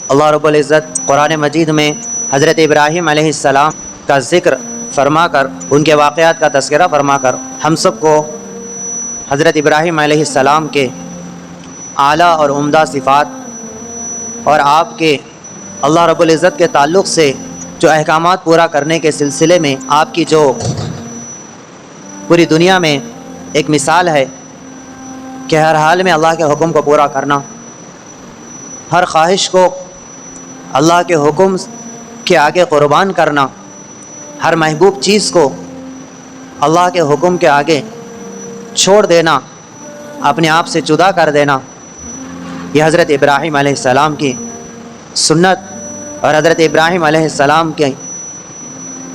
اللہ رب العزت قرآن مجید میں حضرت ابراہیم علیہ السلام کا ذکر فرما کر، ان کے واقعات کا تذکرہ فرما کر ہم سب کو حضرت ابراہیم علیہ السلام کے اعلیٰ اور عمدہ صفات اور آپ کے اللہ رب العزت کے تعلق سے جو احکامات پورا کرنے کے سلسلے میں آپ کی جو پوری دنیا میں ایک مثال ہے کہ ہر حال میں اللہ کے حکم کو پورا کرنا، ہر خواہش کو اللہ کے حکم کے آگے قربان کرنا، ہر محبوب چیز کو اللہ کے حکم کے آگے چھوڑ دینا، اپنے آپ سے جدا کر دینا، یہ حضرت ابراہیم علیہ السلام کی سنت اور حضرت ابراہیم علیہ السلام کی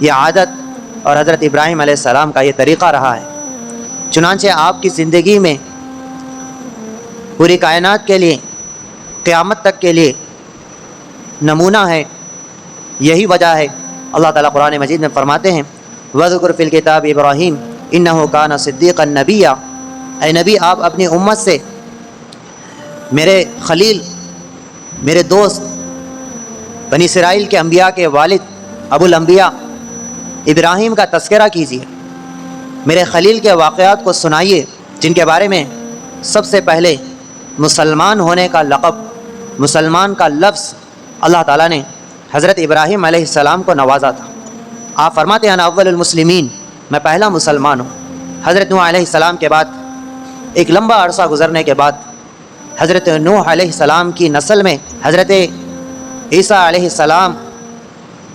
یہ عادت اور حضرت ابراہیم علیہ السلام کا یہ طریقہ رہا ہے۔ چنانچہ آپ کی زندگی میں پوری کائنات کے لیے، قیامت تک کے لیے نمونہ ہے۔ یہی وجہ ہے اللہ تعالیٰ قرآن مجید میں فرماتے ہیں وَذْكُرْ فِي الْكِتَابِ ابراہیم اِنَّهُ كَانَ صِدِّيقًا نَبِيًّا، اے نبی آپ اپنی امت سے میرے خلیل، میرے دوست، بنی اسرائیل کے انبیاء کے والد ابو الانبیاء ابراہیم کا تذکرہ کیجیے، میرے خلیل کے واقعات کو سنائیے جن کے بارے میں سب سے پہلے مسلمان ہونے کا لقب، مسلمان کا لفظ اللہ تعالیٰ نے حضرت ابراہیم علیہ السلام کو نوازا تھا۔ آپ فرماتے ہیں انا اول المسلمین، میں پہلا مسلمان ہوں۔ حضرت نوح علیہ السلام کے بعد ایک لمبا عرصہ گزرنے کے بعد حضرت نوح علیہ السلام کی نسل میں حضرت عیسیٰ علیہ السلام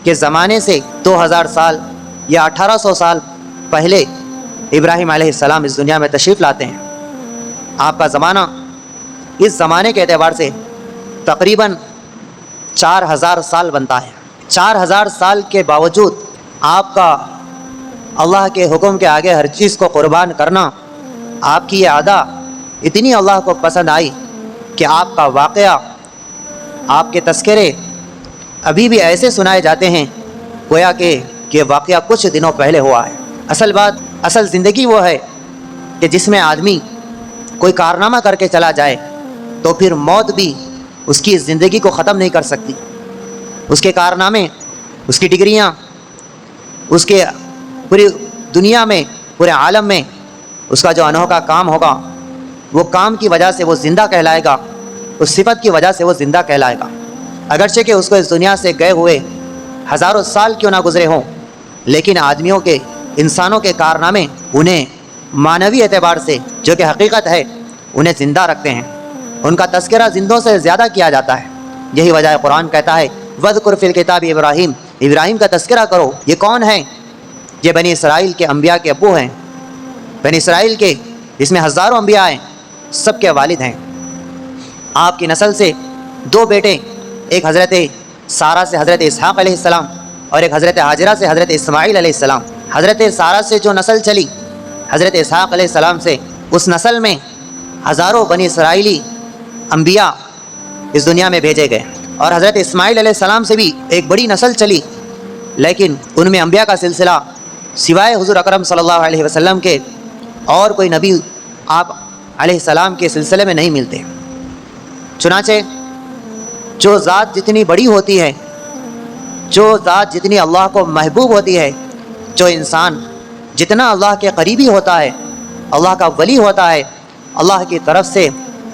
کے زمانے سے 2000 سال یا 1800 سال پہلے ابراہیم علیہ السلام اس دنیا میں تشریف لاتے ہیں۔ آپ کا زمانہ اس زمانے کے اعتبار سے تقریباً 4000 سال بنتا ہے۔ 4000 سال کے باوجود آپ کا اللہ کے حکم کے آگے ہر چیز کو قربان کرنا، آپ کی یہ ادا اتنی اللہ کو پسند آئی کہ آپ کا واقعہ، آپ کے تذکرے ابھی بھی ایسے سنائے جاتے ہیں گویا کہ یہ واقعہ کچھ دنوں پہلے ہوا ہے۔ اصل زندگی وہ ہے کہ جس میں آدمی کوئی کارنامہ کر کے چلا جائے تو پھر موت بھی اس کی زندگی کو ختم نہیں کر سکتی۔ اس کے کارنامے، اس کی ڈگریاں، اس کے پوری دنیا میں، پورے عالم میں اس کا جو انوکھا کام ہوگا، وہ کام کی وجہ سے وہ زندہ کہلائے گا، اس صفت کی وجہ سے وہ زندہ کہلائے گا۔ اگرچہ کہ اس کو اس دنیا سے گئے ہوئے ہزاروں سال کیوں نہ گزرے ہوں، لیکن آدمیوں کے، انسانوں کے کارنامے انہیں معنوی اعتبار سے جو کہ حقیقت ہے انہیں زندہ رکھتے ہیں، ان کا تذکرہ زندوں سے زیادہ کیا جاتا ہے۔ یہی وجہ ہے قرآن کہتا ہے وَذْكُرْ فِي الْكِتَابِ ابراہیم، ابراہیم کا تذکرہ کرو۔ یہ کون ہیں؟ یہ بنی اسرائیل کے انبیاء کے ابو ہیں، بنی اسرائیل کے جس میں ہزاروں انبیاء ہیں، سب کے والد ہیں۔ آپ کی نسل سے 2 بیٹے، ایک حضرت سارہ سے حضرت اسحاق علیہ السلام اور ایک حضرت ہاجرہ سے حضرت اسماعیل علیہ السلام۔ حضرت سارہ سے جو نسل چلی حضرت اسحاق علیہ السلام سے، اس نسل میں ہزاروں بنی اسرائیلی انبیاء اس دنیا میں بھیجے گئے، اور حضرت اسماعیل علیہ السلام سے بھی ایک بڑی نسل چلی، لیکن ان میں انبیاء کا سلسلہ سوائے حضور اکرم صلی اللہ علیہ وسلم کے اور کوئی نبی آپ علیہ السلام کے سلسلے میں نہیں ملتے۔ چنانچہ جو ذات جتنی بڑی ہوتی ہے، جو ذات جتنی اللہ کو محبوب ہوتی ہے، جو انسان جتنا اللہ کے قریبی ہوتا ہے، اللہ کا ولی ہوتا ہے، اللہ کی طرف سے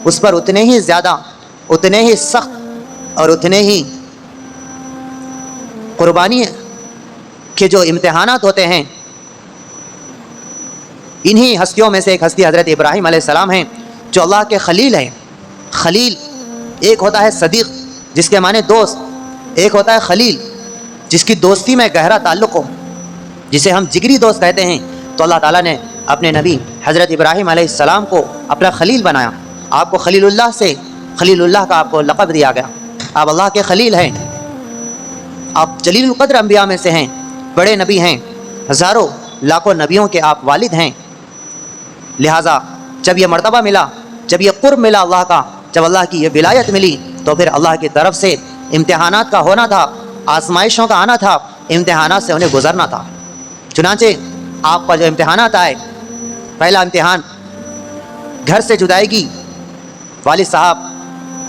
اس پر اتنے ہی زیادہ، اتنے ہی سخت اور اتنے ہی قربانی کے جو امتحانات ہوتے ہیں۔ انہی ہستیوں میں سے ایک ہستی حضرت ابراہیم علیہ السلام ہیں جو اللہ کے خلیل ہیں۔ خلیل ایک ہوتا ہے صدیق جس کے معنی دوست، ایک ہوتا ہے خلیل جس کی دوستی میں گہرا تعلق ہو، جسے ہم جگری دوست کہتے ہیں۔ تو اللہ تعالیٰ نے اپنے نبی حضرت ابراہیم علیہ السلام کو اپنا خلیل بنایا، آپ کو خلیل اللہ سے، خلیل اللہ کا آپ کو لقب دیا گیا، آپ اللہ کے خلیل ہیں، آپ جلیل القدر انبیاء میں سے ہیں، بڑے نبی ہیں، ہزاروں لاکھوں نبیوں کے آپ والد ہیں۔ لہٰذا جب یہ مرتبہ ملا، جب یہ قرب ملا اللہ کا، جب اللہ کی یہ ولایت ملی، تو پھر اللہ کی طرف سے امتحانات کا ہونا تھا، آزمائشوں کا آنا تھا، امتحانات سے انہیں گزرنا تھا۔ چنانچہ آپ پر جو امتحانات آئے، پہلا امتحان گھر سے جدائیگی، والد صاحب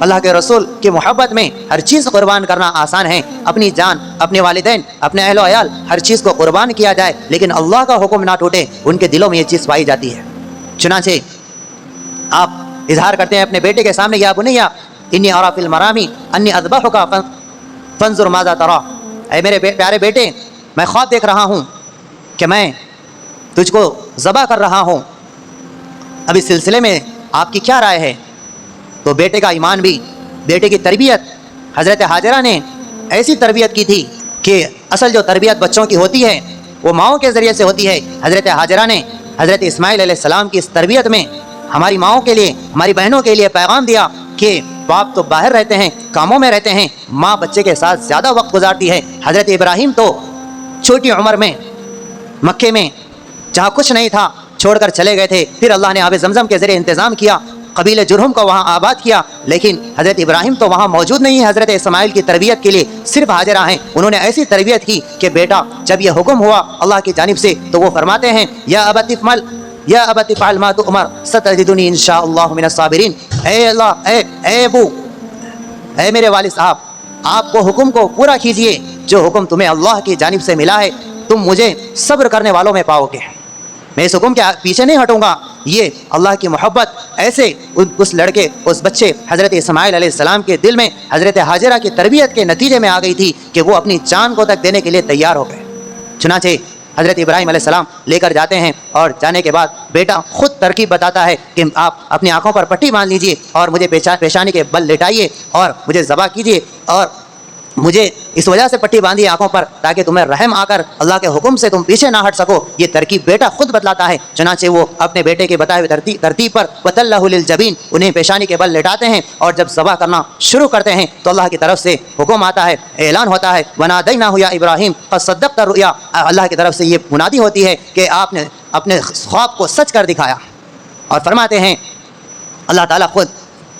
اللہ کے رسول کی محبت میں ہر چیز قربان کرنا آسان ہے، اپنی جان، اپنے والدین، اپنے اہل و عیال، ہر چیز کو قربان کیا جائے، لیکن اللہ کا حکم نہ ٹوٹے، ان کے دلوں میں یہ چیز پائی جاتی ہے۔ چنانچہ آپ اظہار کرتے ہیں اپنے بیٹے کے سامنے، یا بنیا انی اری فی المنام انی اذبحک فانظر ماذا تری، اے میرے پیارے بیٹے، میں خواب دیکھ رہا ہوں کہ میں تجھ کو ذبح کر رہا ہوں، اب اس سلسلے میں آپ کی کیا رائے ہے؟ تو بیٹے کا ایمان بھی، بیٹے کی تربیت، حضرت حاجرہ نے ایسی تربیت کی تھی کہ اصل جو تربیت بچوں کی ہوتی ہے وہ ماؤں کے ذریعے سے ہوتی ہے۔ حضرت حاجرہ نے حضرت اسماعیل علیہ السلام کی اس تربیت میں ہماری ماؤں کے لیے، ہماری بہنوں کے لیے پیغام دیا کہ باپ تو باہر رہتے ہیں، کاموں میں رہتے ہیں، ماں بچے کے ساتھ زیادہ وقت گزارتی ہے۔ حضرت ابراہیم تو چھوٹی عمر میں مکے میں جہاں کچھ نہیں تھا چھوڑ کر چلے گئے تھے، پھر اللہ نے آب زمزم کے ذریعے انتظام کیا، قبیلہ جرہم کو وہاں آباد کیا، لیکن حضرت ابراہیم تو وہاں موجود نہیں ہے حضرت اسماعیل کی تربیت کے لیے، صرف حاجرہ ہیں۔ انہوں نے ایسی تربیت کی کہ بیٹا جب یہ حکم ہوا اللہ کی جانب سے تو وہ فرماتے ہیں یا ابت افعل ما تؤمر ستجدنی ان شاء اللہ من الصابرین، اے اللہ، اے ابو، اے میرے والد صاحب، آپ کو حکم کو پورا کیجئے جو حکم تمہیں اللہ کی جانب سے ملا ہے، تم مجھے صبر کرنے والوں میں پاؤ گے، میں اس حکم کے پیچھے نہیں ہٹوں گا۔ یہ اللہ کی محبت ایسے اس لڑکے، اس بچے حضرت اسماعیل علیہ السلام کے دل میں حضرت حاجرہ کی تربیت کے نتیجے میں آ گئی تھی کہ وہ اپنی جان کو تک دینے کے لیے تیار ہو گئے۔ چنانچہ حضرت ابراہیم علیہ السلام لے کر جاتے ہیں، اور جانے کے بعد بیٹا خود ترکیب بتاتا ہے کہ آپ اپنی آنکھوں پر پٹی باندھ لیجئے اور مجھے پیشانی کے بل لٹائیے اور مجھے ذبح کیجئے، اور مجھے اس وجہ سے پٹی باندھی آنکھوں پر تاکہ تمہیں رحم آ کر اللہ کے حکم سے تم پیچھے نہ ہٹ سکو۔ یہ ترکیب بیٹا خود بتلاتا ہے۔ چنانچہ وہ اپنے بیٹے کے بتائے ہوئے ترتیب پر وَتَلَّهُ لِلْجَبِينِ انہیں پیشانی کے بل لٹاتے ہیں، اور جب ذبح کرنا شروع کرتے ہیں تو اللہ کی طرف سے حکم آتا ہے، اعلان ہوتا ہے وَنَادَيْنَاهُ يَا إِبْرَاهِيمُ قَدْ صَدَّقْتَ الرُّؤْيَا، اللہ کی طرف سے یہ منادی ہوتی ہے کہ آپ نے اپنے خواب کو سچ کر دکھایا۔ اور فرماتے ہیں اللہ تعالیٰ خود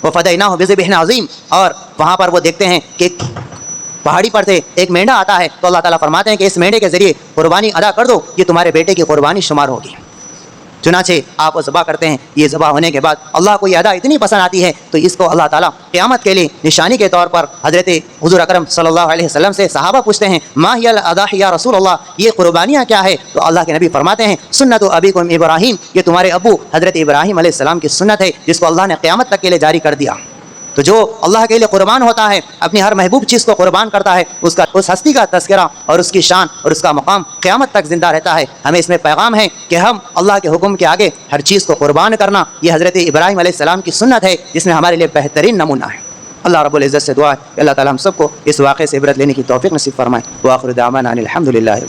وَفَدَيْنَاهُ بِذِبْحٍ عَظِيمٍ، اور وہاں پر وہ دیکھتے ہیں کہ پہاڑی پر سے ایک مینڈا آتا ہے تو اللہ تعالیٰ فرماتے ہیں کہ اس مینڈے کے ذریعے قربانی ادا کر دو، یہ تمہارے بیٹے کی قربانی شمار ہوگی۔ چنانچہ آپ وہ ذبح کرتے ہیں۔ یہ ذبح ہونے کے بعد اللہ کو یہ ادا اتنی پسند آتی ہے تو اس کو اللہ تعالیٰ قیامت کے لیے نشانی کے طور پر حضرت حضور اکرم صلی اللہ علیہ وسلم سے صحابہ پوچھتے ہیں ما ہی الاضاحی یا رسول اللہ، یہ قربانیاں کیا ہے؟ تو اللہ کے نبی فرماتے ہیں سنت ابیکم ابراہیم، یہ تمہارے ابو حضرت ابراہیم علیہ السلام کی سنت ہے جس کو اللہ نے قیامت تک کے لیے جاری کر دیا۔ تو جو اللہ کے لیے قربان ہوتا ہے، اپنی ہر محبوب چیز کو قربان کرتا ہے، اس ہستی کا تذکرہ اور اس کی شان اور اس کا مقام قیامت تک زندہ رہتا ہے۔ ہمیں اس میں پیغام ہے کہ ہم اللہ کے حکم کے آگے ہر چیز کو قربان کرنا، یہ حضرت ابراہیم علیہ السلام کی سنت ہے جس میں ہمارے لیے بہترین نمونہ ہے۔ اللہ رب العزت سے دعا ہے کہ اللہ تعالیٰ ہم سب کو اس واقعے سے عبرت لینے کی توفیق نصیب فرمائے۔ وآخر دعوانا ان الحمد للہ۔